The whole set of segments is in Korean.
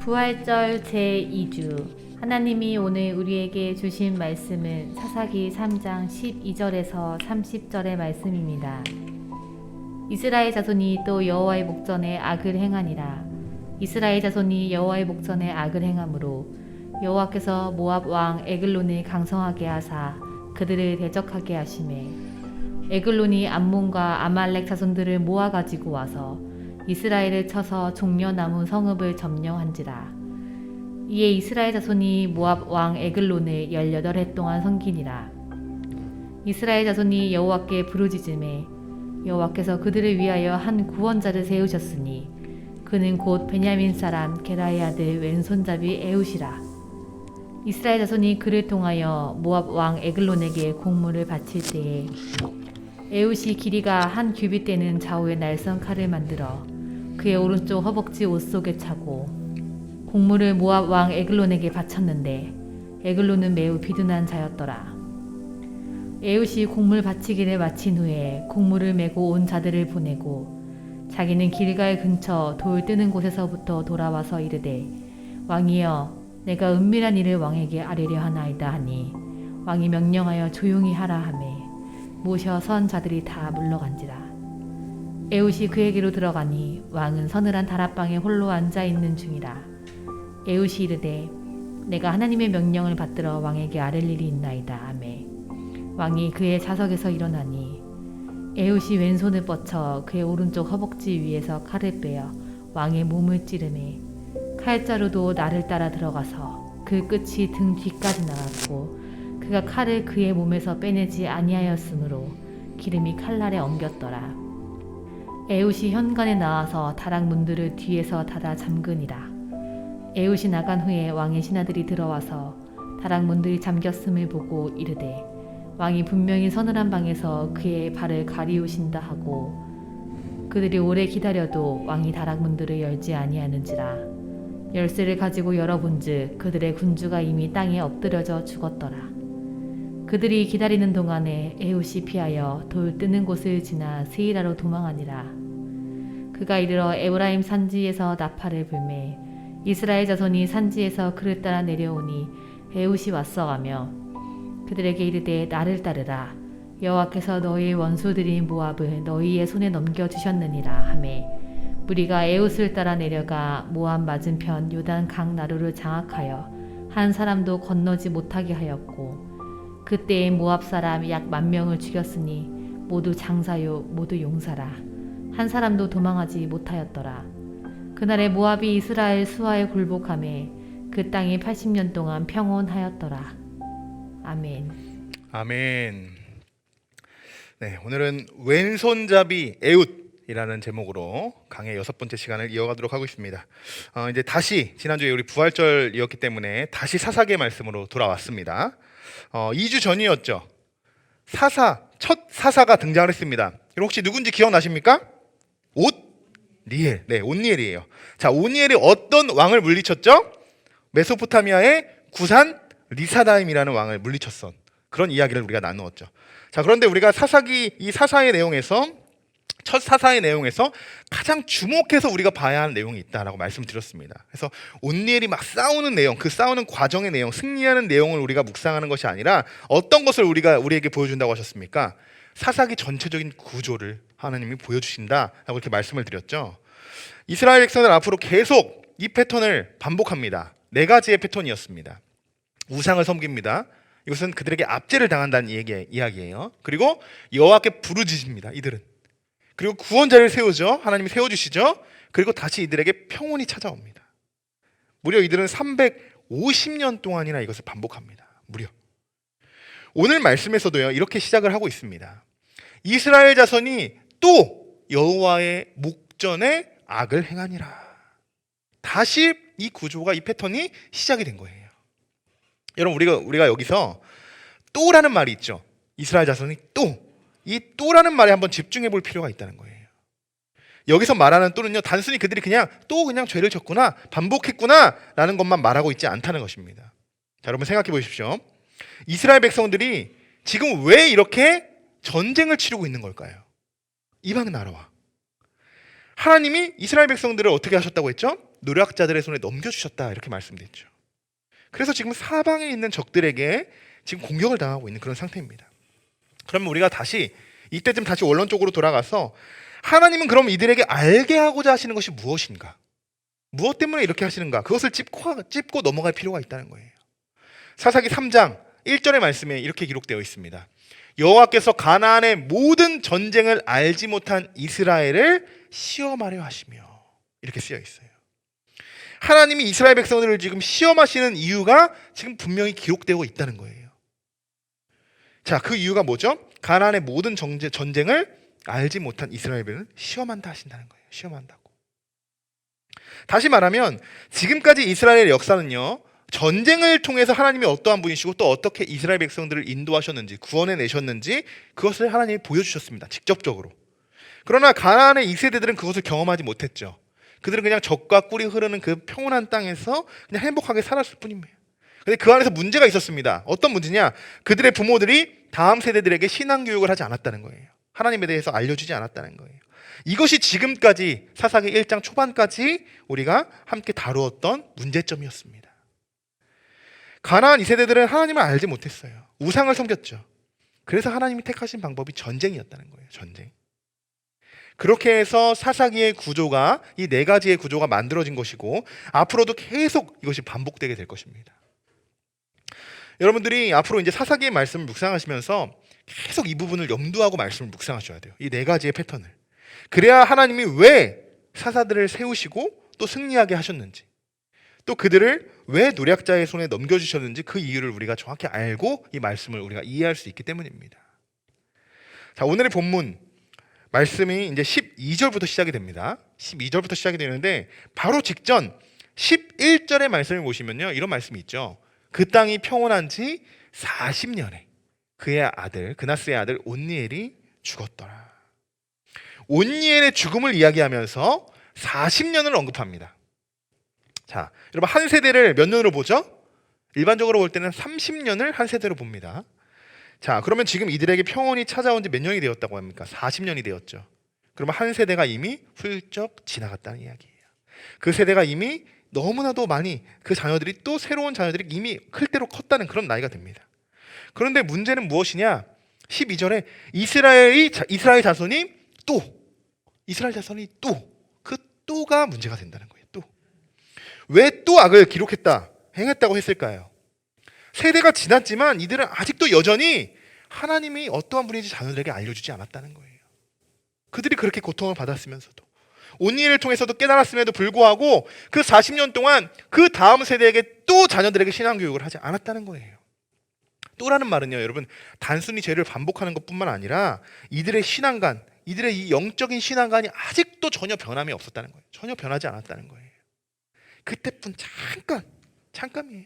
부활절 제2주 하나님이 오늘 우리에게 주신 말씀은 사사기 3장 12절에서 30절의 말씀입니다. 이스라엘 자손이 또 여호와의 목전에 악을 행하니라. 이스라엘 자손이 여호와의 목전에 악을 행함으로 여호와께서 모압 왕 에글론을 강성하게 하사 그들을 대적하게 하시매 에글론이 암몬과 아말렉 자손들을 모아 가지고 와서 이스라엘을 쳐서 종려 남은 성읍을 점령한지라. 이에 이스라엘 자손이 모압 왕 에글론을 18해 동안 섬기니라. 이스라엘 자손이 여호와께 부르짖음에 여호와께서 그들을 위하여 한 구원자를 세우셨으니 그는 곧 베냐민 사람 게라의 아들 왼손잡이 에웃이라. 이스라엘 자손이 그를 통하여 모압 왕 에글론에게 공물을 바칠 때에 에웃이 길이가 한 규빗 되는 좌우의 날선 칼을 만들어 그의 오른쪽 허벅지 옷 속에 차고 공물을 모압 왕 에글론에게 바쳤는데 에글론은 매우 비둔한 자였더라. 에웃이 공물 바치기를 마친 후에 공물을 메고 온 자들을 보내고 자기는 길갈 근처 돌 뜨는 곳에서부터 돌아와서 이르되 왕이여 내가 은밀한 일을 왕에게 아뢰려 하나이다 하니 왕이 명령하여 조용히 하라 하매 모셔 선 자들이 다 물러간지라. 에웃이 그에게로 들어가니 왕은 서늘한 다락방에 홀로 앉아있는 중이라. 에웃이 이르되 내가 하나님의 명령을 받들어 왕에게 아랠 일이 있나이다 하매 왕이 그의 자석에서 일어나니 에웃이 왼손을 뻗쳐 그의 오른쪽 허벅지 위에서 칼을 빼어 왕의 몸을 찌르매 칼자루도 나를 따라 들어가서 그 끝이 등 뒤까지 나갔고 그가 칼을 그의 몸에서 빼내지 아니하였으므로 기름이 칼날에 엉겼더라. 에웃이 현관에 나와서 다락 문들을 뒤에서 닫아 잠그니라. 에웃이 나간 후에 왕의 신하들이 들어와서 다락 문들이 잠겼음을 보고 이르되 왕이 분명히 서늘한 방에서 그의 발을 가리우신다 하고 그들이 오래 기다려도 왕이 다락 문들을 열지 아니하는지라. 열쇠를 가지고 열어본즉 그들의 군주가 이미 땅에 엎드려져 죽었더라. 그들이 기다리는 동안에 에웃이 피하여 돌 뜨는 곳을 지나 스이라로 도망하니라. 그가 이르러 에브라임 산지에서 나팔을 불매 이스라엘 자손이 산지에서 그를 따라 내려오니 에웃이 왔어가며 그들에게 이르되 나를 따르라. 여호와께서 너희의 원수들인 모압을 너희의 손에 넘겨주셨느니라 하매 무리가 에웃을 따라 내려가 모압 맞은편 요단 강 나루를 장악하여 한 사람도 건너지 못하게 하였고 그때에 모압 사람 약 10,000명을 죽였으니 모두 장사요 모두 용사라. 한 사람도 도망하지 못하였더라. 그날에 모압이 이스라엘 수하에 굴복하매 그 땅이 80년 동안 평온하였더라. 아멘. 아멘. 네, 오늘은 왼손잡이 에웃이라는 제목으로 강의 6번째 시간을 이어가도록 하고 있습니다. 이제 다시 지난주에 우리 부활절이었기 때문에 다시 사사기의 말씀으로 돌아왔습니다. 2주 전이었죠. 첫 사사가 등장을 했습니다. 여러분 혹시 누군지 기억나십니까? 옴니엘. 네, 옴니엘이에요. 자, 옴니엘이 어떤 왕을 물리쳤죠? 메소포타미아의 구산 리사다임이라는 왕을 물리쳤던 그런 이야기를 우리가 나누었죠. 자, 그런데 우리가 이 사사의 내용에서 첫 사사의 내용에서 가장 주목해서 우리가 봐야 하는 내용이 있다라고 말씀드렸습니다. 그래서 옴니엘이 막 싸우는 내용, 그 싸우는 과정의 내용, 승리하는 내용을 우리가 묵상하는 것이 아니라 어떤 것을 우리에게 보여준다고 하셨습니까? 사사기 전체적인 구조를 하나님이 보여주신다라고 이렇게 말씀을 드렸죠. 이스라엘 백성들 앞으로 계속 이 패턴을 반복합니다. 4가지의 패턴이었습니다. 우상을 섬깁니다. 이것은 그들에게 압제를 당한다는 이야기예요. 그리고 여호와께 부르짖습니다. 이들은. 그리고 구원자를 세우죠. 하나님이 세워주시죠. 그리고 다시 이들에게 평온이 찾아옵니다. 무려 이들은 350년 동안이나 이것을 반복합니다. 무려. 오늘 말씀에서도요, 이렇게 시작을 하고 있습니다. 이스라엘 자손이 또 여호와의 목전에 악을 행하니라. 다시 이 구조가, 이 패턴이 시작이 된 거예요. 여러분, 우리가 여기서 또라는 말이 있죠. 이스라엘 자손이 이 또라는 말에 한번 집중해 볼 필요가 있다는 거예요. 여기서 말하는 또는요, 단순히 그들이 그냥 죄를 졌구나, 반복했구나 라는 것만 말하고 있지 않다는 것입니다. 자, 여러분 생각해 보십시오. 이스라엘 백성들이 지금 왜 이렇게 전쟁을 치르고 있는 걸까요? 이방 나라와. 하나님이 이스라엘 백성들을 어떻게 하셨다고 했죠? 노략자들의 손에 넘겨주셨다 이렇게 말씀드렸죠. 그래서 지금 사방에 있는 적들에게 지금 공격을 당하고 있는 그런 상태입니다. 그러면 우리가 이때쯤 다시 원론적으로 돌아가서 하나님은 그럼 이들에게 알게 하고자 하시는 것이 무엇인가? 무엇 때문에 이렇게 하시는가? 그것을 짚고 넘어갈 필요가 있다는 거예요. 사사기 3장 1절의 말씀에 이렇게 기록되어 있습니다. 여호와께서 가나안의 모든 전쟁을 알지 못한 이스라엘을 시험하려 하시며, 이렇게 쓰여 있어요. 하나님이 이스라엘 백성들을 지금 시험하시는 이유가 지금 분명히 기록되고 있다는 거예요. 자, 그 이유가 뭐죠? 가나안의 모든 전쟁을 알지 못한 이스라엘을 시험한다 하신다는 거예요. 시험한다고. 다시 말하면 지금까지 이스라엘의 역사는요, 전쟁을 통해서 하나님이 어떠한 분이시고 또 어떻게 이스라엘 백성들을 인도하셨는지, 구원해 내셨는지 그것을 하나님이 보여주셨습니다. 직접적으로. 그러나 가나안의 2세대들은 그것을 경험하지 못했죠. 그들은 그냥 젖과 꿀이 흐르는 그 평온한 땅에서 그냥 행복하게 살았을 뿐입니다. 근데 그 안에서 문제가 있었습니다. 어떤 문제냐? 그들의 부모들이 다음 세대들에게 신앙 교육을 하지 않았다는 거예요. 하나님에 대해서 알려주지 않았다는 거예요. 이것이 지금까지 사사기 1장 초반까지 우리가 함께 다루었던 문제점이었습니다. 가나안 2세대들은 하나님을 알지 못했어요. 우상을 섬겼죠. 그래서 하나님이 택하신 방법이 전쟁이었다는 거예요. 전쟁. 그렇게 해서 사사기의 구조가 이 네 가지의 구조가 만들어진 것이고 앞으로도 계속 이것이 반복되게 될 것입니다. 여러분들이 앞으로 이제 사사기의 말씀을 묵상하시면서 계속 이 부분을 염두하고 말씀을 묵상하셔야 돼요. 이 네 가지의 패턴을. 그래야 하나님이 왜 사사들을 세우시고 또 승리하게 하셨는지, 또 그들을 왜 노략자의 손에 넘겨주셨는지 그 이유를 우리가 정확히 알고 이 말씀을 우리가 이해할 수 있기 때문입니다. 자, 오늘의 본문 말씀이 이제 12절부터 시작이 됩니다. 12절부터 시작이 되는데 바로 직전 11절의 말씀을 보시면요, 이런 말씀이 있죠. 그 땅이 평온한 지 40년에 그의 아들 그나스의 아들 온니엘이 죽었더라. 온니엘의 죽음을 이야기하면서 40년을 언급합니다. 자, 여러분 한 세대를 몇 년으로 보죠? 일반적으로 볼 때는 30년을 한 세대로 봅니다. 자, 그러면 지금 이들에게 평온이 찾아온 지 몇 년이 되었다고 합니까? 40년이 되었죠. 그러면 한 세대가 이미 훌쩍 지나갔다는 이야기예요. 그 세대가 이미 너무나도 많이 그 자녀들이 또 새로운 자녀들이 이미 클 대로 컸다는 그런 나이가 됩니다. 그런데 문제는 무엇이냐? 12절에 이스라엘 자손이 그 또가 문제가 된다는 거예요. 또. 왜 또 악을 기록했다, 행했다고 했을까요? 세대가 지났지만 이들은 아직도 여전히 하나님이 어떠한 분인지 자녀들에게 알려주지 않았다는 거예요. 그들이 그렇게 고통을 받았으면서도 온니엘을 통해서도 깨달았음에도 불구하고 그 40년 동안 그 다음 세대에게 또 자녀들에게 신앙교육을 하지 않았다는 거예요. 또라는 말은요, 여러분 단순히 죄를 반복하는 것뿐만 아니라 이들의 신앙관, 이들의 이 영적인 신앙관이 아직도 전혀 변함이 없었다는 거예요. 전혀 변하지 않았다는 거예요. 그때뿐 잠깐이에요.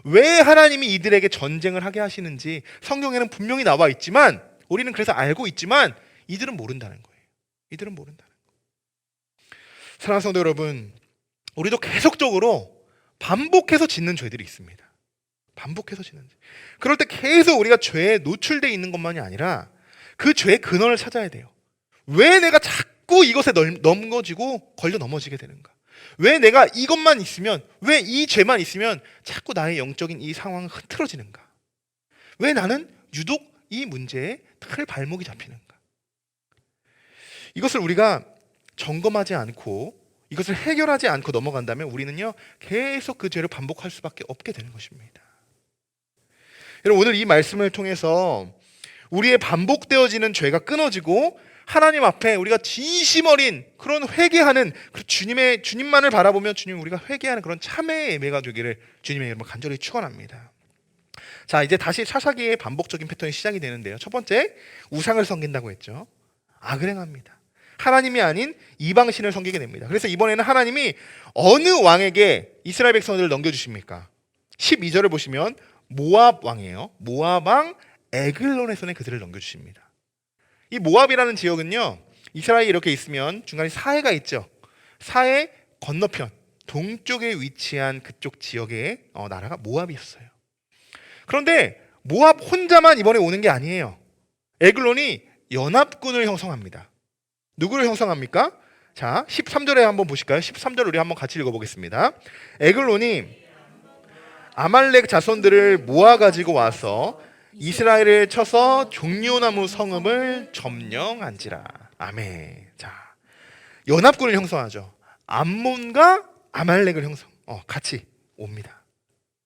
왜 하나님이 이들에게 전쟁을 하게 하시는지 성경에는 분명히 나와 있지만 우리는 그래서 알고 있지만 이들은 모른다는 거예요. 이들은 모른다는 거예요. 사랑하는 성도 여러분, 우리도 계속적으로 반복해서 짓는 죄들이 있습니다. 반복해서 짓는 죄. 그럴 때 계속 우리가 죄에 노출되어 있는 것만이 아니라 그 죄의 근원을 찾아야 돼요. 왜 내가 자꾸 이것에 넘어지고 걸려 넘어지게 되는가? 왜 내가 이것만 있으면, 왜 이 죄만 있으면 자꾸 나의 영적인 이 상황은 흐트러지는가? 왜 나는 유독 이 문제에 늘 발목이 잡히는가? 이것을 우리가 점검하지 않고 이것을 해결하지 않고 넘어간다면 우리는요 계속 그 죄를 반복할 수밖에 없게 되는 것입니다. 여러분 오늘 이 말씀을 통해서 우리의 반복되어지는 죄가 끊어지고 하나님 앞에 우리가 진심 어린 그런 회개하는 주님만을 바라보며 주님 우리가 회개하는 그런 참회의 예배가 되기를 주님의 이름으로 간절히 축원합니다. 자, 이제 다시 사사기의 반복적인 패턴이 시작이 되는데요. 첫 번째, 우상을 섬긴다고 했죠. 악을 행합니다. 하나님이 아닌 이방신을 섬기게 됩니다. 그래서 이번에는 하나님이 어느 왕에게 이스라엘 백성들을 넘겨주십니까? 12절을 보시면 모압 왕이에요. 모압 왕 에글론의 손에 그들을 넘겨주십니다. 이 모압이라는 지역은요, 이스라엘이 이렇게 있으면 중간에 사해가 있죠. 사해 건너편 동쪽에 위치한 그쪽 지역의 나라가 모압이었어요. 그런데 모압 혼자만 이번에 오는 게 아니에요. 에글론이 연합군을 형성합니다. 누구를 형성합니까? 자, 13절에 한번 보실까요? 13절 우리 한번 같이 읽어보겠습니다. 에글론이 아말렉 자손들을 모아가지고 와서 이스라엘을 쳐서 종려나무 성읍을 점령한지라. 아멘. 자, 연합군을 형성하죠. 암몬과 아말렉을 같이 옵니다.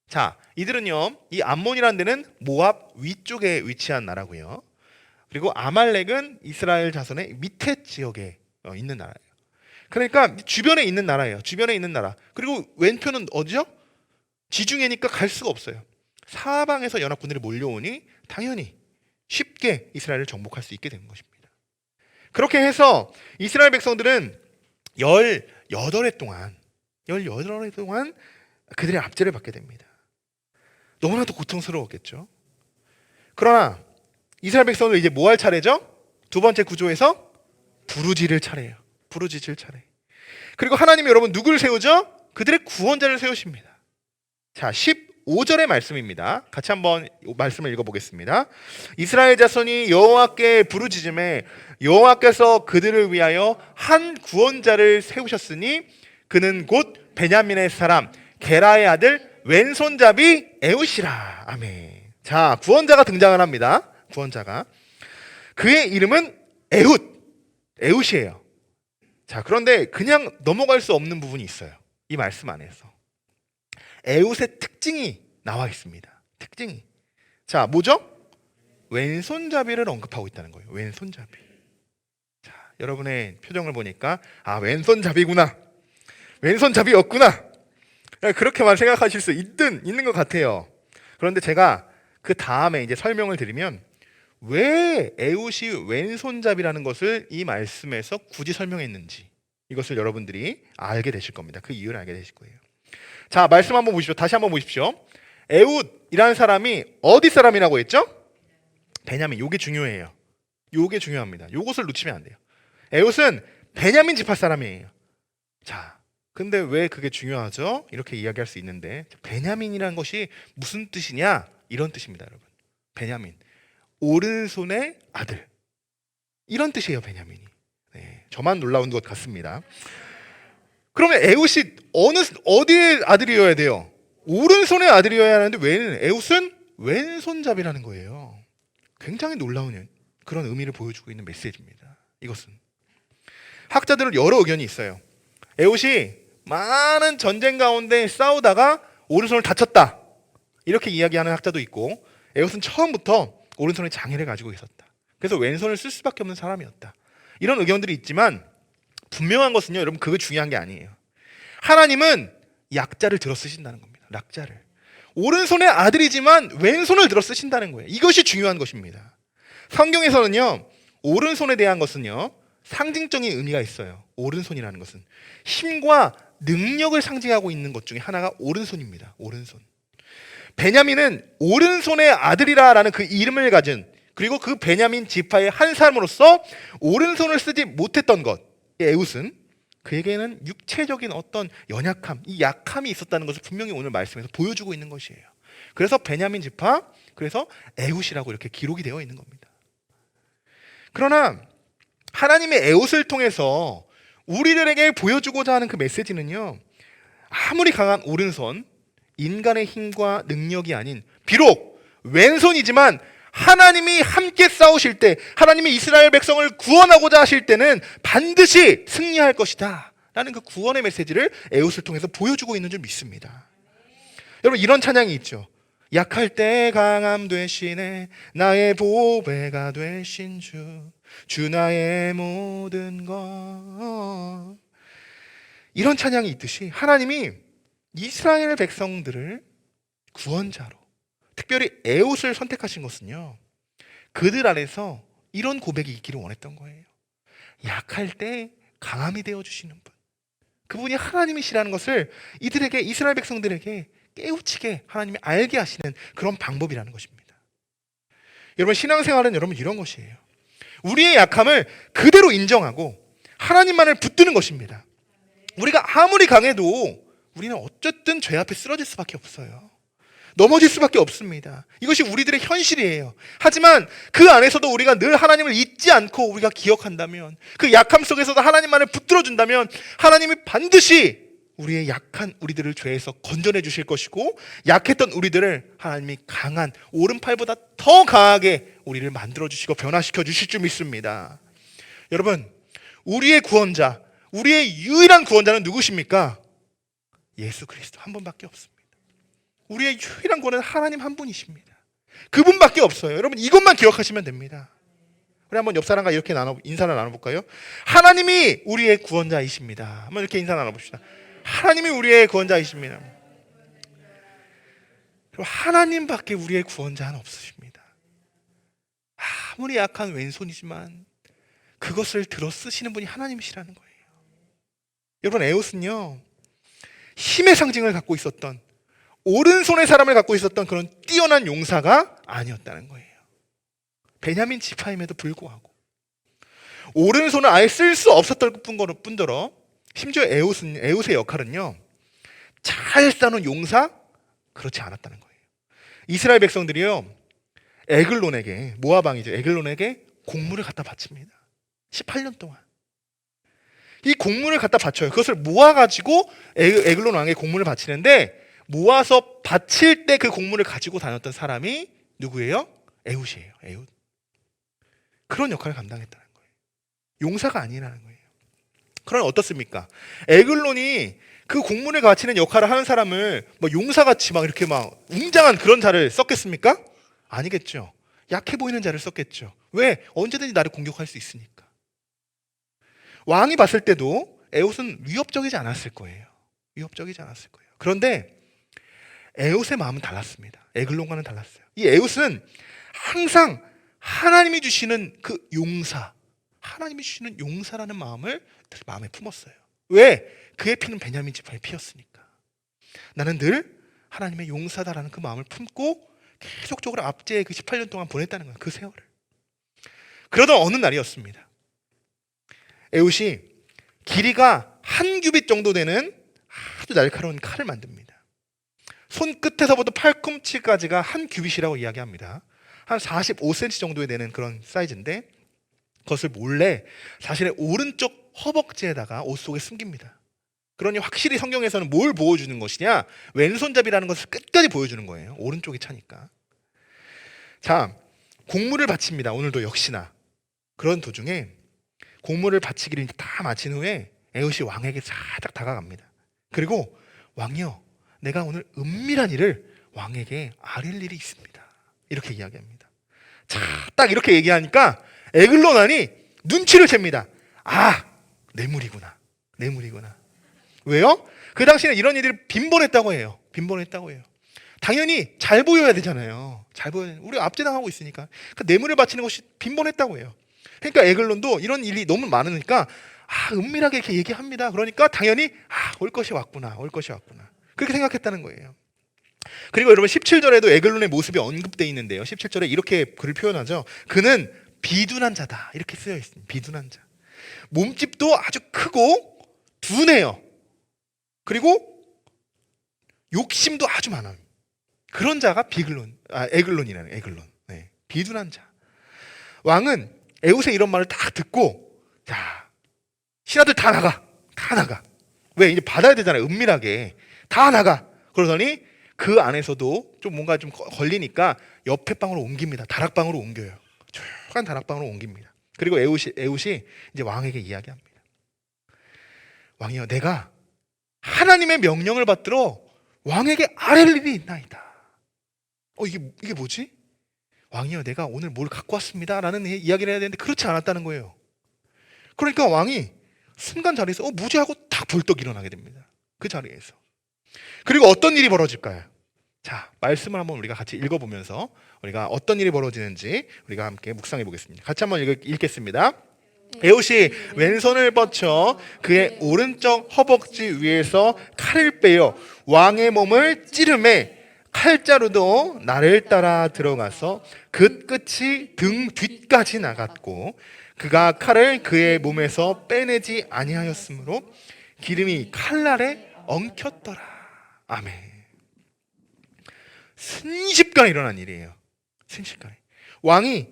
자, 이들은요, 이 암몬이라는 데는 모압 위쪽에 위치한 나라고요. 그리고 아말렉은 이스라엘 자손의 밑에 지역에 있는 나라예요. 그러니까 주변에 있는 나라예요. 주변에 있는 나라. 그리고 왼편은 어디죠? 지중해니까 갈 수가 없어요. 사방에서 연합군들이 몰려오니 당연히 쉽게 이스라엘을 정복할 수 있게 되는 것입니다. 그렇게 해서 이스라엘 백성들은 18해 동안 그들의 압제를 받게 됩니다. 너무나도 고통스러웠겠죠. 그러나 이스라엘 백성들 이제 뭐 할 차례죠? 두 번째 구조에서 부르짖을 차례예요. 부르짖을 차례. 그리고 하나님이 여러분 누구를 세우죠? 그들의 구원자를 세우십니다. 자, 15절의 말씀입니다. 같이 한번 말씀을 읽어보겠습니다. 이스라엘 자손이 여호와께 부르짖음에 여호와께서 그들을 위하여 한 구원자를 세우셨으니 그는 곧 베냐민의 사람 게라의 아들 왼손잡이 에웃이라. 아멘. 자, 구원자가 등장을 합니다. 구원자가. 그의 이름은 에웃이에요. 자, 그런데 그냥 넘어갈 수 없는 부분이 있어요. 이 말씀 안에서. 에웃의 특징이 나와 있습니다. 특징이. 자, 뭐죠? 왼손잡이를 언급하고 있다는 거예요. 왼손잡이. 자, 여러분의 표정을 보니까 왼손잡이구나. 왼손잡이였구나. 그렇게만 생각하실 수 있는 것 같아요. 그런데 제가 그 다음에 이제 설명을 드리면 왜 에웃이 왼손잡이라는 것을 이 말씀에서 굳이 설명했는지 이것을 여러분들이 알게 되실 겁니다. 그 이유를 알게 되실 거예요. 자, 말씀 한번 보십시오. 다시 한번 보십시오. 에웃이라는 사람이 어디 사람이라고 했죠? 베냐민. 요게 중요해요. 요게 중요합니다. 요것을 놓치면 안 돼요. 에웃은 베냐민 지파 사람이에요. 자, 근데 왜 그게 중요하죠? 이렇게 이야기할 수 있는데 베냐민이라는 것이 무슨 뜻이냐? 이런 뜻입니다, 여러분. 베냐민. 오른손의 아들. 이런 뜻이에요, 베냐민이. 네, 저만 놀라운 것 같습니다. 그러면 에웃이 어디의 아들이어야 돼요? 오른손의 아들이어야 하는데 왜 에웃은 왼손잡이라는 거예요. 굉장히 놀라운 그런 의미를 보여주고 있는 메시지입니다. 이것은 학자들은 여러 의견이 있어요. 에웃이 많은 전쟁 가운데 싸우다가 오른손을 다쳤다 이렇게 이야기하는 학자도 있고, 에웃은 처음부터 오른손에 장애를 가지고 있었다. 그래서 왼손을 쓸 수밖에 없는 사람이었다. 이런 의견들이 있지만 분명한 것은요, 여러분, 그게 중요한 게 아니에요. 하나님은 약자를 들어 쓰신다는 겁니다. 약자를. 오른손의 아들이지만 왼손을 들어 쓰신다는 거예요. 이것이 중요한 것입니다. 성경에서는요, 오른손에 대한 것은요, 상징적인 의미가 있어요. 오른손이라는 것은 힘과 능력을 상징하고 있는 것 중에 하나가 오른손입니다. 오른손. 베냐민은 오른손의 아들이라는 그 이름을 가진, 그리고 그 베냐민 지파의 한 사람으로서 오른손을 쓰지 못했던 것, 에웃은 그에게는 육체적인 어떤 연약함, 이 약함이 있었다는 것을 분명히 오늘 말씀에서 보여주고 있는 것이에요. 그래서 베냐민 지파, 그래서 에웃이라고 이렇게 기록이 되어 있는 겁니다. 그러나 하나님의 에웃을 통해서 우리들에게 보여주고자 하는 그 메시지는요, 아무리 강한 오른손, 인간의 힘과 능력이 아닌 비록 왼손이지만 하나님이 함께 싸우실 때, 하나님이 이스라엘 백성을 구원하고자 하실 때는 반드시 승리할 것이다 라는 그 구원의 메시지를 에웃을 통해서 보여주고 있는 줄 믿습니다. 여러분, 이런 찬양이 있죠. 약할 때 강함 되시네, 나의 보배가 되신 주 나의 모든 것. 이런 찬양이 있듯이 하나님이 이스라엘 백성들을 구원자로, 특별히 에웃을 선택하신 것은요, 그들 안에서 이런 고백이 있기를 원했던 거예요. 약할 때 강함이 되어주시는 분, 그분이 하나님이시라는 것을 이들에게, 이스라엘 백성들에게 깨우치게 하나님이 알게 하시는 그런 방법이라는 것입니다. 여러분, 신앙생활은 여러분 이런 것이에요. 우리의 약함을 그대로 인정하고 하나님만을 붙드는 것입니다. 우리가 아무리 강해도 우리는 어쨌든 죄 앞에 쓰러질 수밖에 없어요. 넘어질 수밖에 없습니다. 이것이 우리들의 현실이에요. 하지만 그 안에서도 우리가 늘 하나님을 잊지 않고 우리가 기억한다면, 그 약함 속에서도 하나님만을 붙들어준다면 하나님이 반드시 우리의 약한 우리들을 죄에서 건져내 주실 것이고, 약했던 우리들을 하나님이 강한 오른팔보다 더 강하게 우리를 만들어 주시고 변화시켜 주실 줄 믿습니다. 여러분, 우리의 구원자, 우리의 유일한 구원자는 누구십니까? 예수 그리스도 한 분밖에 없습니다. 우리의 유일한 구원은 하나님 한 분이십니다. 그분밖에 없어요. 여러분, 이것만 기억하시면 됩니다. 우리 한번 옆 사람과 이렇게 인사를 나눠볼까요? 하나님이 우리의 구원자이십니다. 한번 이렇게 인사 나눠봅시다. 하나님이 우리의 구원자이십니다. 하나님밖에 우리의 구원자는 없으십니다. 아무리 약한 왼손이지만 그것을 들어 쓰시는 분이 하나님이시라는 거예요. 여러분, 에웃은요, 힘의 상징을 갖고 있었던, 오른손의 사람을 갖고 있었던 그런 뛰어난 용사가 아니었다는 거예요. 베냐민 지파임에도 불구하고 오른손을 아예 쓸 수 없었던 뿐더러 심지어 에웃의 역할은요, 잘 싸는 용사 그렇지 않았다는 거예요. 이스라엘 백성들이요, 에글론에게, 모압 왕이죠, 에글론에게 곡물을 갖다 바칩니다. 18년 동안 이 곡물을 갖다 바쳐요. 그것을 모아가지고 에글론 왕에 곡물을 바치는데, 모아서 바칠 때 그 곡물을 가지고 다녔던 사람이 누구예요? 에웃이에요. 에웃. 그런 역할을 감당했다는 거예요. 용사가 아니라는 거예요. 그럼 어떻습니까? 에글론이 그 곡물을 바치는 역할을 하는 사람을 뭐 용사같이 막 이렇게 막 웅장한 그런 자를 썼겠습니까? 아니겠죠. 약해 보이는 자를 썼겠죠. 왜? 언제든지 나를 공격할 수 있으니까. 왕이 봤을 때도 에웃은 위협적이지 않았을 거예요. 위협적이지 않았을 거예요. 그런데 에웃의 마음은 달랐습니다. 에글론과는 달랐어요. 이 에웃은 항상 하나님이 주시는 그 용사, 하나님이 주시는 용사라는 마음을 마음에 품었어요. 왜? 그의 피는 베냐민 지파의 피였으니까. 나는 늘 하나님의 용사다라는 그 마음을 품고 계속적으로 압제의 그 18년 동안 보냈다는 거예요. 그 세월을. 그러던 어느 날이었습니다. 에웃이 길이가 한 규빗 정도 되는 아주 날카로운 칼을 만듭니다. 손끝에서부터 팔꿈치까지가 한 규빗이라고 이야기합니다. 한 45cm 정도에 되는 그런 사이즈인데, 그것을 몰래 자신의 오른쪽 허벅지에다가 옷 속에 숨깁니다. 그러니 확실히 성경에서는 뭘 보여주는 것이냐, 왼손잡이라는 것을 끝까지 보여주는 거예요. 오른쪽이 차니까. 자, 곡물을 바칩니다. 오늘도 역시나 그런 도중에 곡물을 바치기를 다 마친 후에 에웃이 왕에게 살짝 다가갑니다. 그리고 왕이요, 내가 오늘 은밀한 일을 왕에게 아릴 일이 있습니다. 이렇게 이야기합니다. 자, 딱 이렇게 얘기하니까 에글론 왕이 눈치를 챕니다. 아, 뇌물이구나. 뇌물이구나. 왜요? 그 당시에 이런 일들이 빈번했다고 해요. 빈번했다고 해요. 당연히 잘 보여야 되잖아요. 잘 보여야 되잖아요. 우리가 압제당하고 있으니까. 그 뇌물을 바치는 것이 빈번했다고 해요. 그러니까 에글론도 이런 일이 너무 많으니까 은밀하게 이렇게 얘기합니다. 그러니까 당연히 올 것이 왔구나. 올 것이 왔구나. 그렇게 생각했다는 거예요. 그리고 여러분 17절에도 에글론의 모습이 언급되어 있는데요. 17절에 이렇게 그를 표현하죠. 그는 비둔한 자다. 이렇게 쓰여 있습니다. 비둔한 자. 몸집도 아주 크고 둔해요. 그리고 욕심도 아주 많아요. 그런 자가 에글론이라는 에글론. 네, 비둔한 자. 왕은 에웃의 이런 말을 딱 듣고, 자, 신하들 다 나가. 다 나가. 왜? 이제 받아야 되잖아요. 은밀하게. 다 나가. 그러더니 그 안에서도 좀 뭔가 좀 걸리니까 옆에 방으로 옮깁니다. 다락방으로 옮겨요. 조용한 다락방으로 옮깁니다. 그리고 에웃이 이제 왕에게 이야기합니다. 왕이여, 내가 하나님의 명령을 받들어 왕에게 아랠 일이 있나이다. 이게 뭐지? 왕이여, 내가 오늘 뭘 갖고 왔습니다 라는 이야기를 해야 되는데 그렇지 않았다는 거예요. 그러니까 왕이 순간 자리에서 무지하고 딱 벌떡 일어나게 됩니다. 그 자리에서. 그리고 어떤 일이 벌어질까요? 자, 말씀을 한번 우리가 같이 읽어보면서 우리가 어떤 일이 벌어지는지 우리가 함께 묵상해 보겠습니다. 같이 한번 읽겠습니다. 에웃이 왼손을 뻗쳐 그의 오른쪽 허벅지 위에서 칼을 빼어 왕의 몸을 찌르매 칼자루도 나를 따라 들어가서 그 끝이 등 뒤까지 나갔고 그가 칼을 그의 몸에서 빼내지 아니하였으므로 기름이 칼날에 엉켰더라. 아멘. 순식간에 일어난 일이에요. 순식간에. 왕이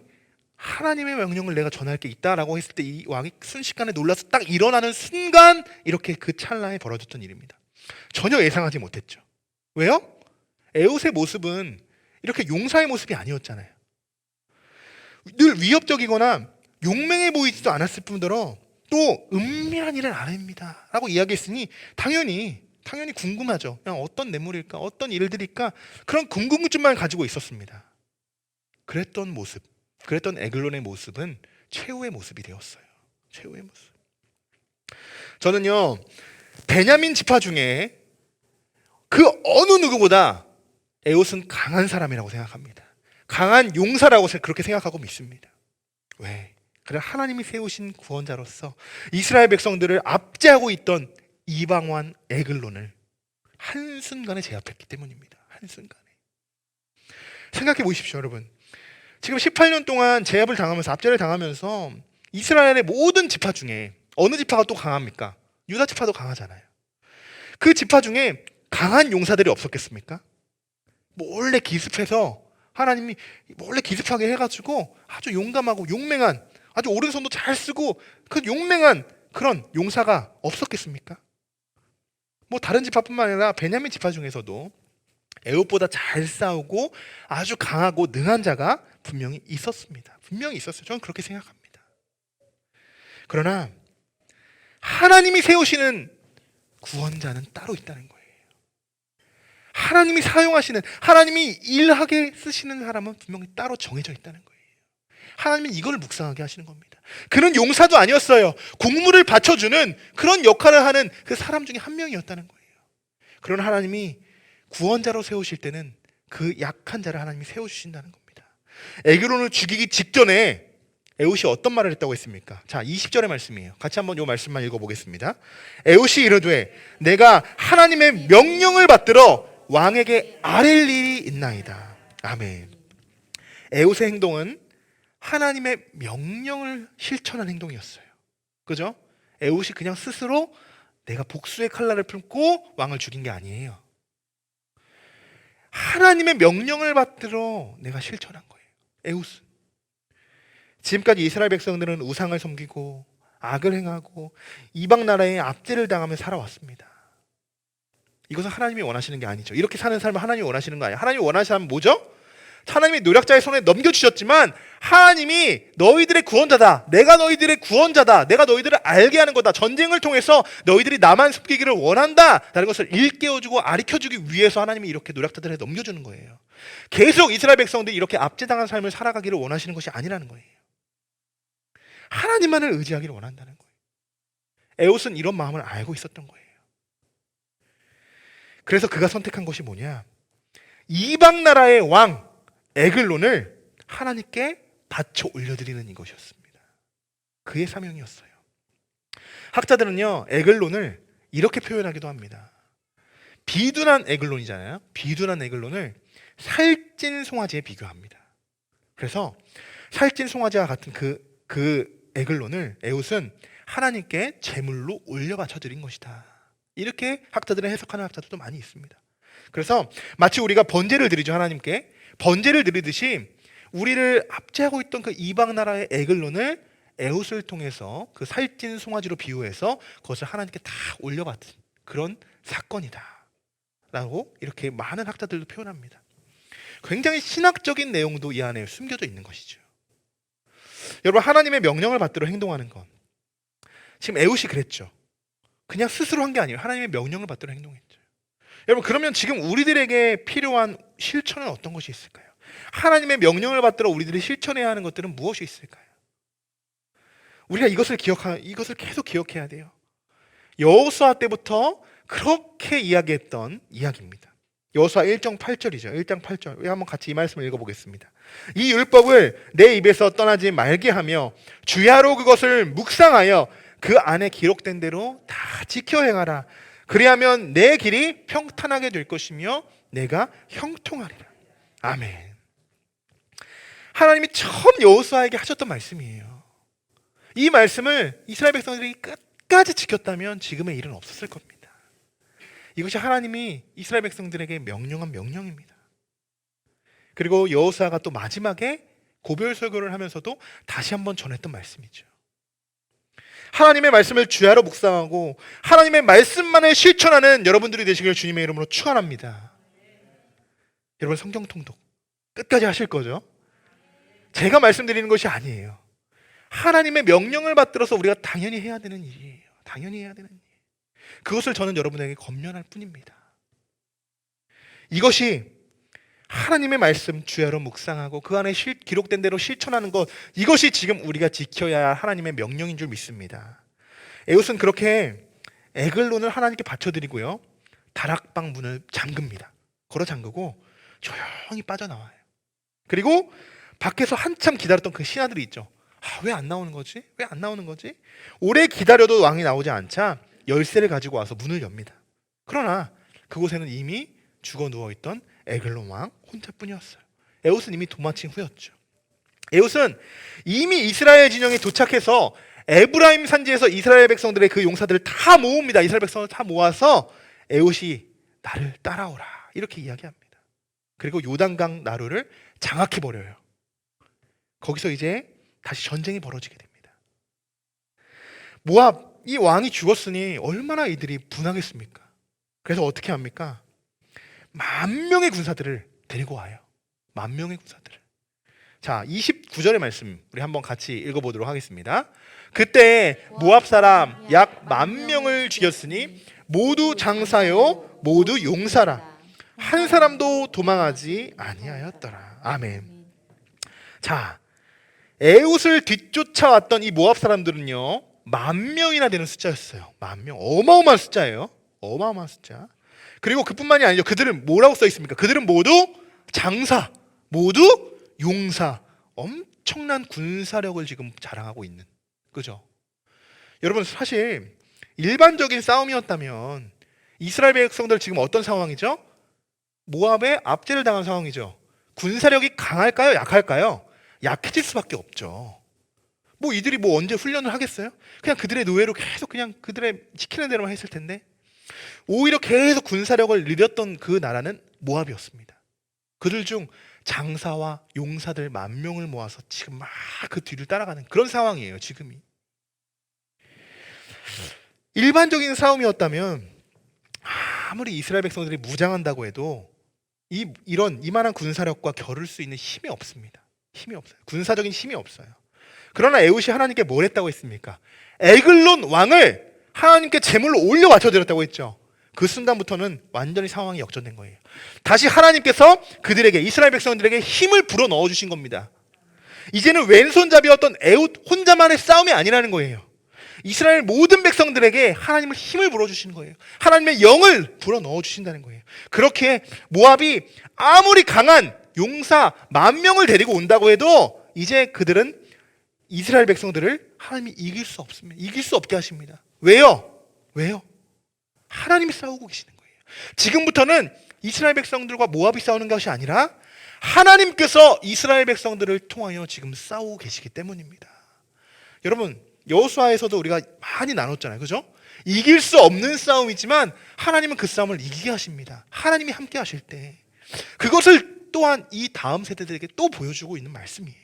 하나님의 명령을 내가 전할 게 있다라고 했을 때 이 왕이 순식간에 놀라서 딱 일어나는 순간 이렇게 그 찰나에 벌어졌던 일입니다. 전혀 예상하지 못했죠. 왜요? 에웃의 모습은 이렇게 용사의 모습이 아니었잖아요. 늘 위협적이거나 용맹해 보이지도 않았을 뿐더러 또 은밀한 일은 아닙니다 라고 이야기했으니 당연히 궁금하죠. 그냥 어떤 뇌물일까, 어떤 일들일까, 그런 궁금증만 가지고 있었습니다. 그랬던 에글론의 모습은 최후의 모습이 되었어요. 최후의 모습. 저는요, 베냐민 지파 중에 그 어느 누구보다 에웃은 강한 사람이라고 생각합니다. 강한 용사라고 그렇게 생각하고 믿습니다. 왜? 그래, 하나님이 세우신 구원자로서 이스라엘 백성들을 압제하고 있던 이방원 에글론을 한순간에 제압했기 때문입니다. 한순간에. 생각해 보십시오, 여러분. 지금 18년 동안 제압을 당하면서, 압제를 당하면서 이스라엘의 모든 지파 중에 어느 지파가 또 강합니까? 유다 지파도 강하잖아요. 그 지파 중에 강한 용사들이 없었겠습니까? 몰래 기습해서 하나님이 몰래 기습하게 해가지고 아주 용감하고 용맹한, 아주 오른손도 잘 쓰고 그 용맹한 그런 용사가 없었겠습니까? 뭐 다른 지파뿐만 아니라 베냐민 지파 중에서도 에웃보다 잘 싸우고 아주 강하고 능한 자가 분명히 있었습니다. 분명히 있었어요. 저는 그렇게 생각합니다. 그러나 하나님이 세우시는 구원자는 따로 있다는 거예요. 하나님이 사용하시는, 하나님이 일하게 쓰시는 사람은 분명히 따로 정해져 있다는 거예요. 하나님은 이걸 묵상하게 하시는 겁니다. 그는 용사도 아니었어요. 공물을 받쳐주는 그런 역할을 하는 그 사람 중에 한 명이었다는 거예요. 그런 하나님이 구원자로 세우실 때는 그 약한 자를 하나님이 세워주신다는 겁니다. 에그론을 죽이기 직전에 에웃이 어떤 말을 했다고 했습니까? 자, 20절의 말씀이에요. 같이 한번 이 말씀만 읽어보겠습니다. 에웃이 이르되 내가 하나님의 명령을 받들어 왕에게 아랠 일이 있나이다. 아멘. 에웃의 행동은 하나님의 명령을 실천한 행동이었어요. 그죠? 에웃이 그냥 스스로 내가 복수의 칼날을 품고 왕을 죽인 게 아니에요. 하나님의 명령을 받들어 내가 실천한 거예요. 에웃은. 지금까지 이스라엘 백성들은 우상을 섬기고 악을 행하고 이방 나라의 압제를 당하며 살아왔습니다. 이것은 하나님이 원하시는 게 아니죠. 이렇게 사는 삶을 하나님이 원하시는 거 아니에요. 하나님이 원하시는 삶은 뭐죠? 하나님이 노략자의 손에 넘겨주셨지만 하나님이 너희들의 구원자다, 내가 너희들의 구원자다, 내가 너희들을 알게 하는 거다, 전쟁을 통해서 너희들이 나만 섬기기를 원한다 라는 것을 일깨워주고 가르쳐주기 위해서 하나님이 이렇게 노략자들에 넘겨주는 거예요. 계속 이스라엘 백성들이 이렇게 압제당한 삶을 살아가기를 원하시는 것이 아니라는 거예요. 하나님만을 의지하기를 원한다는 거예요. 에웃은 이런 마음을 알고 있었던 거예요. 그래서 그가 선택한 것이 뭐냐? 이방 나라의 왕 에글론을 하나님께 바쳐 올려드리는 이것이었습니다. 그의 사명이었어요. 학자들은요, 에글론을 이렇게 표현하기도 합니다. 비둔한 에글론이잖아요. 비둔한 에글론을 살찐 송아지에 비교합니다. 그래서 살찐 송아지와 같은 그 에글론을 에웃은 하나님께 제물로 올려 바쳐드린 것이다. 이렇게 학자들은 해석하는 학자들도 많이 있습니다. 그래서 마치 우리가 번제를 드리죠. 하나님께 번제를 드리듯이 우리를 압제하고 있던 그 이방 나라의 에글론을 에웃을 통해서 그 살찐 송아지로 비유해서 그것을 하나님께 다 올려받은 그런 사건이다 라고 이렇게 많은 학자들도 표현합니다. 굉장히 신학적인 내용도 이 안에 숨겨져 있는 것이죠. 여러분, 하나님의 명령을 받들어 행동하는 건 지금 에웃이 그랬죠. 그냥 스스로 한 게 아니에요. 하나님의 명령을 받들어 행동했죠. 여러분, 그러면 지금 우리들에게 필요한 실천은 어떤 것이 있을까요? 하나님의 명령을 받들어 우리들이 실천해야 하는 것들은 무엇이 있을까요? 우리가 이것을 계속 기억해야 돼요. 여호수아 때부터 그렇게 이야기했던 이야기입니다. 여호수아 1장 8절이죠. 1장 8절. 한번 같이 이 말씀을 읽어보겠습니다. 이 율법을 내 입에서 떠나지 말게 하며 주야로 그것을 묵상하여 그 안에 기록된 대로 다 지켜 행하라. 그리하면 내 길이 평탄하게 될 것이며 내가 형통하리라. 아멘. 하나님이 처음 여호수아에게 하셨던 말씀이에요. 이 말씀을 이스라엘 백성들이 끝까지 지켰다면 지금의 일은 없었을 겁니다. 이것이 하나님이 이스라엘 백성들에게 명령한 명령입니다. 그리고 여호수아가 또 마지막에 고별 설교를 하면서도 다시 한번 전했던 말씀이죠. 하나님의 말씀을 주야로 묵상하고 하나님의 말씀만을 실천하는 여러분들이 되시길 주님의 이름으로 축원합니다. 여러분 성경 통독 끝까지 하실 거죠? 제가 말씀드리는 것이 아니에요. 하나님의 명령을 받들어서 우리가 당연히 해야 되는 일이에요. 당연히 해야 되는 일. 그것을 저는 여러분에게 권면할 뿐입니다. 이것이 하나님의 말씀 주야로 묵상하고 그 안에 기록된 대로 실천하는 것, 이것이 지금 우리가 지켜야 할 하나님의 명령인 줄 믿습니다. 에웃은 그렇게 에글론을 하나님께 바쳐드리고요, 다락방 문을 잠깁니다. 걸어 잠그고 조용히 빠져나와요. 그리고 밖에서 한참 기다렸던 그 신하들이 있죠. 왜 안 나오는 거지? 왜 안 나오는 거지? 오래 기다려도 왕이 나오지 않자 열쇠를 가지고 와서 문을 엽니다. 그러나 그곳에는 이미 죽어 누워있던 에글론 왕 혼자뿐이었어요. 에웃은 이미 도망친 후였죠. 에웃은 이미 이스라엘 진영에 도착해서 에브라임 산지에서 이스라엘 백성들의 그 용사들을 다 모읍니다. 이스라엘 백성을 다 모아서 에웃이 나를 따라오라 이렇게 이야기합니다. 그리고 요단강 나루를 장악해버려요. 거기서 이제 다시 전쟁이 벌어지게 됩니다. 모압 이 왕이 죽었으니 얼마나 이들이 분하겠습니까? 그래서 어떻게 합니까? 10,000명의 군사들을 데리고 와요. 10,000명의 군사들을. 자, 29절의 말씀 우리 한번 같이 읽어보도록 하겠습니다. 그때 모압 사람 약 10,000명을 죽였으니 모두 장사요 모두 용사라. 한 사람도 도망하지 아니하였더라. 아멘. 자, 에웃을 뒤쫓아왔던 이 모압 사람들은요 10,000명이나 되는 숫자였어요. 10,000명. 어마어마한 숫자예요. 어마어마한 숫자. 그리고 그뿐만이 아니죠. 그들은 뭐라고 써 있습니까? 그들은 모두 장사, 모두 용사. 엄청난 군사력을 지금 자랑하고 있는, 그죠? 여러분 사실 일반적인 싸움이었다면 이스라엘 백성들 지금 어떤 상황이죠? 모압에 압제를 당한 상황이죠. 군사력이 강할까요? 약할까요? 약해질 수밖에 없죠. 뭐 이들이 뭐 언제 훈련을 하겠어요? 그냥 그들의 노예로 계속 그냥 그들의 시키는 대로만 했을 텐데 오히려 계속 군사력을 늘렸던 그 나라는 모압이었습니다. 그들 중 장사와 용사들 10,000명을 모아서 지금 막 그 뒤를 따라가는 그런 상황이에요. 지금이. 일반적인 싸움이었다면 아무리 이스라엘 백성들이 무장한다고 해도 이만한 군사력과 겨룰 수 있는 힘이 없습니다. 힘이 없어요. 군사적인 힘이 없어요. 그러나 에웃이 하나님께 뭘 했다고 했습니까? 에글론 왕을 하나님께 제물로 올려 바쳐드렸다고 했죠. 그 순간부터는 완전히 상황이 역전된 거예요. 다시 하나님께서 그들에게, 이스라엘 백성들에게 힘을 불어 넣어주신 겁니다. 이제는 왼손잡이였던 에웃 혼자만의 싸움이 아니라는 거예요. 이스라엘 모든 백성들에게 하나님을 힘을 불어주시는 거예요. 하나님의 영을 불어 넣어주신다는 거예요. 그렇게 모압이 아무리 강한 용사 10,000명을 데리고 온다고 해도 이제 그들은 이스라엘 백성들을 하나님이 이길 수 없습니다. 이길 수 없게 하십니다. 왜요? 왜요? 하나님이 싸우고 계시는 거예요. 지금부터는 이스라엘 백성들과 모압이 싸우는 것이 아니라 하나님께서 이스라엘 백성들을 통하여 지금 싸우고 계시기 때문입니다. 여러분, 여호수아에서도 우리가 많이 나눴잖아요. 그죠? 이길 수 없는 싸움이지만 하나님은 그 싸움을 이기게 하십니다. 하나님이 함께 하실 때 그것을 또한 이 다음 세대들에게 또 보여주고 있는 말씀이에요.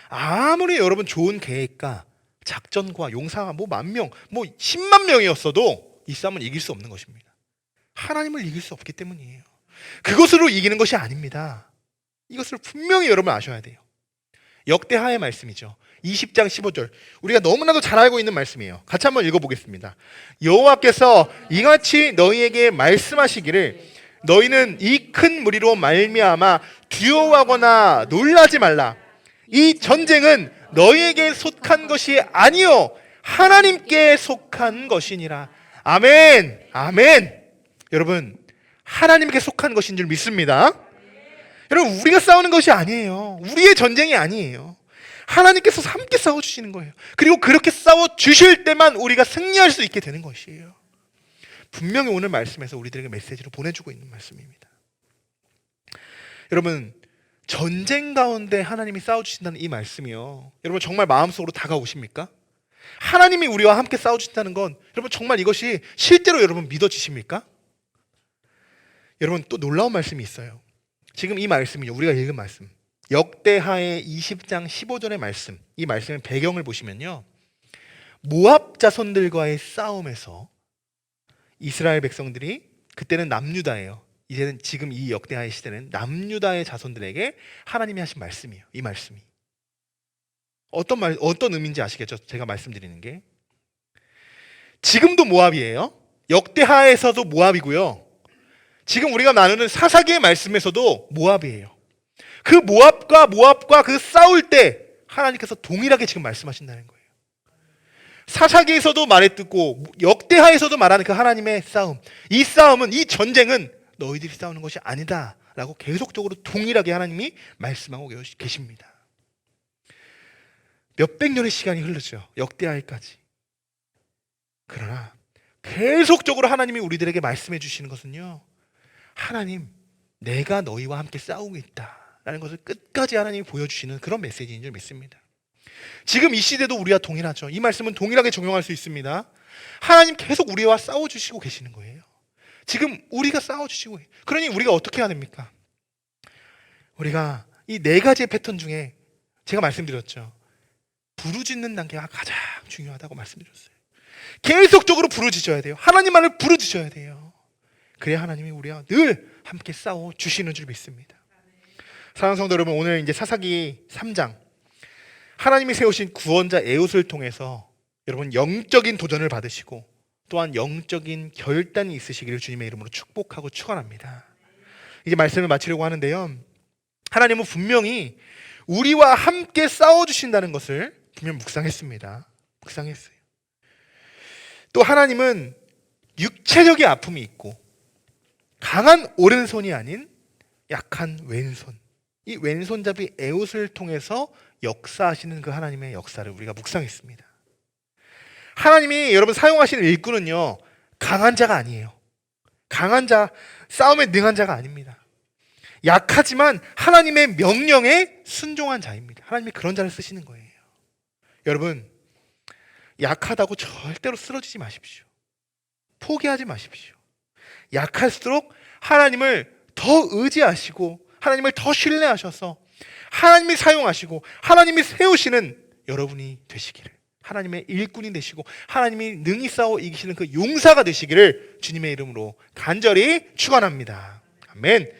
아무리 여러분 좋은 계획과 작전과 용사가 뭐 10,000명, 뭐 10만 명이었어도 이 싸움은 이길 수 없는 것입니다. 하나님을 이길 수 없기 때문이에요. 그것으로 이기는 것이 아닙니다. 이것을 분명히 여러분 아셔야 돼요. 역대하의 말씀이죠. 20장 15절. 우리가 너무나도 잘 알고 있는 말씀이에요. 같이 한번 읽어보겠습니다. 여호와께서 이같이 너희에게 말씀하시기를 너희는 이 큰 무리로 말미암아 두려워하거나 놀라지 말라. 이 전쟁은 너희에게 속한 것이 아니요 하나님께 속한 것이니라. 아멘. 아멘. 여러분, 하나님께 속한 것인 줄 믿습니다. 여러분, 우리가 싸우는 것이 아니에요. 우리의 전쟁이 아니에요. 하나님께서 함께 싸워주시는 거예요. 그리고 그렇게 싸워주실 때만 우리가 승리할 수 있게 되는 것이에요. 분명히 오늘 말씀에서 우리들에게 메시지로 보내주고 있는 말씀입니다. 여러분, 전쟁 가운데 하나님이 싸워주신다는 이 말씀이요, 여러분 정말 마음속으로 다가오십니까? 하나님이 우리와 함께 싸워주신다는 건 여러분 정말 이것이 실제로 여러분 믿어지십니까? 여러분 또 놀라운 말씀이 있어요. 지금 이 말씀이요, 우리가 읽은 말씀, 역대하의 20장 15절의 말씀, 이 말씀의 배경을 보시면요, 모압 자손들과의 싸움에서 이스라엘 백성들이, 그때는 남유다예요. 이제는 지금 이 역대하의 시대는 남유다의 자손들에게 하나님이 하신 말씀이에요. 이 말씀이 어떤 의미인지 아시겠죠? 제가 말씀드리는 게 지금도 모압이에요. 역대하에서도 모압이고요. 지금 우리가 나누는 사사기의 말씀에서도 모압이에요. 그 모압과 그 싸울 때 하나님께서 동일하게 지금 말씀하신다는 거예요. 사사기에서도 말했고 역대하에서도 말하는 그 하나님의 싸움, 이 싸움은, 이 전쟁은 너희들이 싸우는 것이 아니다 라고 계속적으로 동일하게 하나님이 말씀하고 계십니다. 몇백 년의 시간이 흐르죠, 역대하에까지. 그러나 계속적으로 하나님이 우리들에게 말씀해 주시는 것은요, 하나님, 내가 너희와 함께 싸우고 있다라는 것을 끝까지 하나님이 보여주시는 그런 메시지인 줄 믿습니다. 지금 이 시대도 우리와 동일하죠. 이 말씀은 동일하게 적용할 수 있습니다. 하나님 계속 우리와 싸워주시고 계시는 거예요. 지금 우리가 싸워주시고, 그러니 우리가 어떻게 해야 됩니까? 우리가 이 네 가지의 패턴 중에 제가 말씀드렸죠, 부르짖는 단계가 가장 중요하다고 말씀드렸어요. 계속적으로 부르짖어야 돼요. 하나님만을 부르짖어야 돼요. 그래야 하나님이 우리와 늘 함께 싸워 주시는 줄 믿습니다. 사랑하는 성도 여러분, 오늘 이제 사사기 3장, 하나님이 세우신 구원자 에훗을 통해서 여러분 영적인 도전을 받으시고 또한 영적인 결단이 있으시기를 주님의 이름으로 축복하고 축원합니다. 이제 말씀을 마치려고 하는데요, 하나님은 분명히 우리와 함께 싸워주신다는 것을 분명 묵상했습니다. 묵상했어요. 또 하나님은 육체적인 아픔이 있고 강한 오른손이 아닌 약한 왼손, 이 왼손잡이 에훗을 통해서 역사하시는 그 하나님의 역사를 우리가 묵상했습니다. 하나님이 여러분 사용하시는 일꾼은요, 강한 자가 아니에요. 강한 자, 싸움에 능한 자가 아닙니다. 약하지만 하나님의 명령에 순종한 자입니다. 하나님이 그런 자를 쓰시는 거예요. 여러분, 약하다고 절대로 쓰러지지 마십시오. 포기하지 마십시오. 약할수록 하나님을 더 의지하시고 하나님을 더 신뢰하셔서 하나님이 사용하시고 하나님이 세우시는 여러분이 되시기를, 하나님의 일꾼이 되시고 하나님이 능히 싸워 이기시는 그 용사가 되시기를 주님의 이름으로 간절히 축원합니다. 아멘.